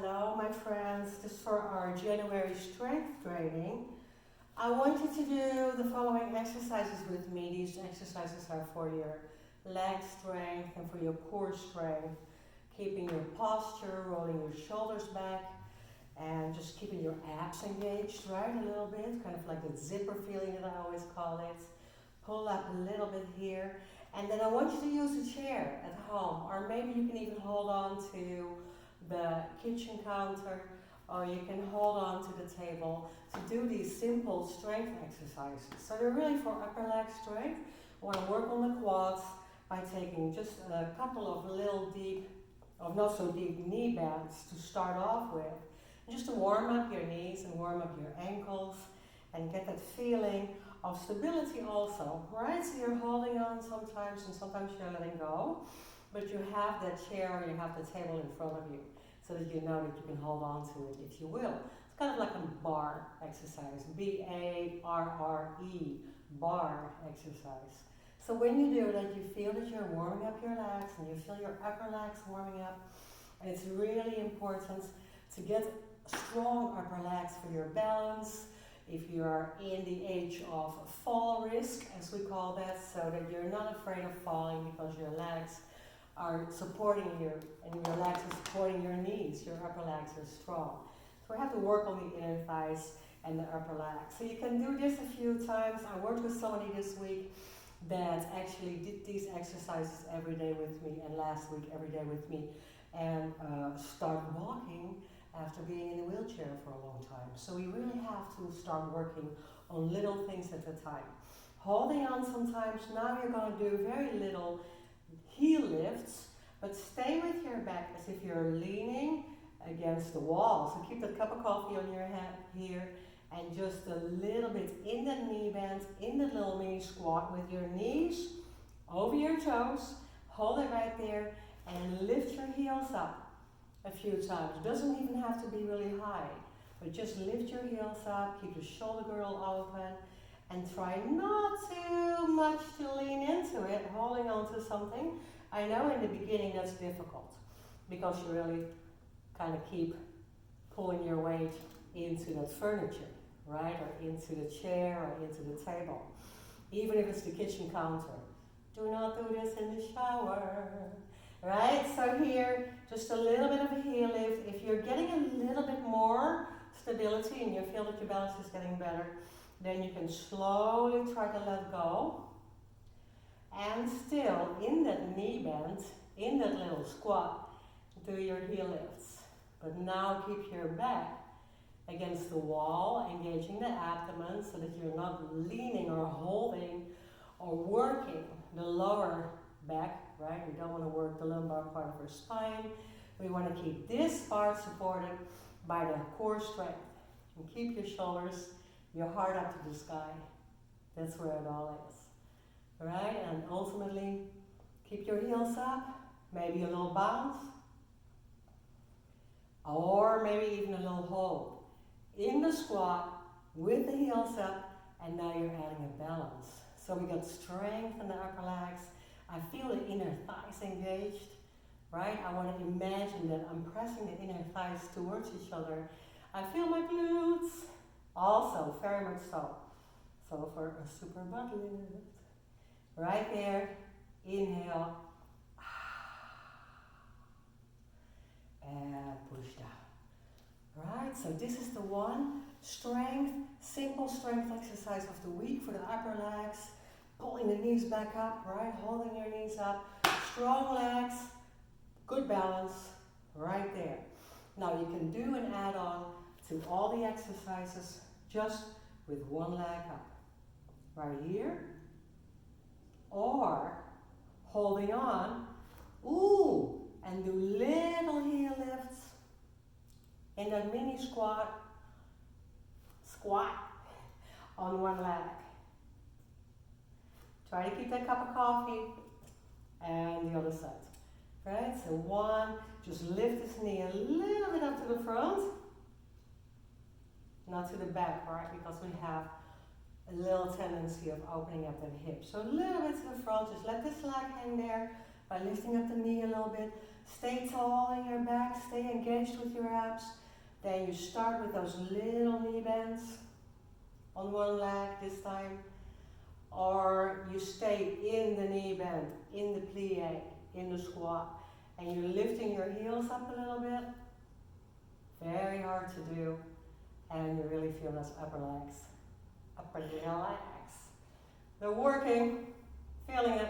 Hello my friends, this is for our January strength training. I want you to do the following exercises with me. These exercises are for your leg strength and for your core strength. Keeping your posture, rolling your shoulders back, and just keeping your abs engaged, right, a little bit, kind of like the zipper feeling that I always call it. Pull up a little bit here, and then I want you to use a chair at home, or maybe you can even hold on to the kitchen counter, or you can hold on to the table to do these simple strength exercises. So they're really for upper leg strength. I want to work on the quads by taking just a couple of little deep, or not so deep knee bends to start off with. And just to warm up your knees and warm up your ankles and get that feeling of stability also, right? So you're holding on sometimes and sometimes you're letting go, but you have that chair or you have the table in front of you so that you know that you can hold on to it if you will. It's kind of like a bar exercise, B-A-R-R-E, bar exercise. So when you do that, you feel that you're warming up your legs and you feel your upper legs warming up. And it's really important to get strong upper legs for your balance. If you're in the age of fall risk, as we call that, so that you're not afraid of falling because your legs are supporting you and your legs are supporting your knees, your upper legs are strong. So we have to work on the inner thighs and the upper legs. So you can do this a few times. I worked with somebody this week that actually did these exercises every day with me, and last week every day with me, and started walking after being in a wheelchair for a long time. So we really have to start working on little things at a time. Holding on sometimes. Now you're going to do very little heel lifts, but stay with your back as if you're leaning against the wall. So keep that cup of coffee on your hand here, and just a little bit in that knee bend, in that little mini squat with your knees over your toes. Hold it right there and lift your heels up a few times. Doesn't even have to be really high, but just lift your heels up, keep the shoulder girdle open, and try not too much to lean into it, holding on to something. I know in the beginning that's difficult because you really kind of keep pulling your weight into that furniture, right? Or into the chair or into the table. Even if it's the kitchen counter. Do not do this in the shower, right? So here, just a little bit of a heel lift. If you're getting a little bit more stability and you feel that your balance is getting better, then you can slowly try to let go. And still, in that knee bend, in that little squat, do your heel lifts. But now keep your back against the wall, engaging the abdomen so that you're not leaning or holding or working the lower back, right? We don't want to work the lumbar part of our spine. We want to keep this part supported by the core strength. And keep your shoulders, your heart up to the sky. That's where it all is. Right? And ultimately, keep your heels up, maybe a little bounce, or maybe even a little hold. In the squat, with the heels up, and now you're adding a balance. So we got strength in the upper legs. I feel the inner thighs engaged, right? I want to imagine that I'm pressing the inner thighs towards each other. I feel my glutes, also, very much so. So for a super butt lift, right there, inhale, and push down. Right, so this is the one strength, simple strength exercise of the week for the upper legs. Pulling the knees back up, right, holding your knees up. Strong legs, good balance, right there. Now you can do an add-on to all the exercises just with one leg up. Right here, or holding on, and do little heel lifts in that mini squat on one leg. Try to keep that cup of coffee and the other side, right? So one, just lift this knee a little bit up to the front, not to the back, right? Because we have a little tendency of opening up that hip. So a little bit to the front, just let this leg hang there by lifting up the knee a little bit. Stay tall in your back, stay engaged with your abs. Then you start with those little knee bends on one leg this time. Or you stay in the knee bend, in the plie, in the squat. And you're lifting your heels up a little bit. Very hard to do. And you really feel those upper legs. Upper legs. They're working. Feeling it.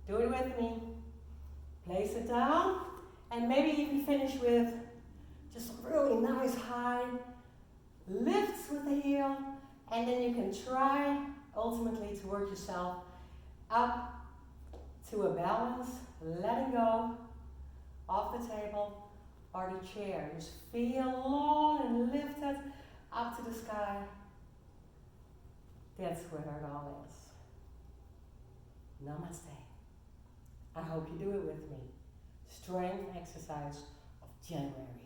Do it with me. Place it down. And maybe even finish with just really nice high lifts with the heel. And then you can try ultimately to work yourself up to a balance, letting go off the table or the chair. Just feel long and lifted up to the sky. That's where it all is. Namaste. I hope you do it with me. Strength exercise of January.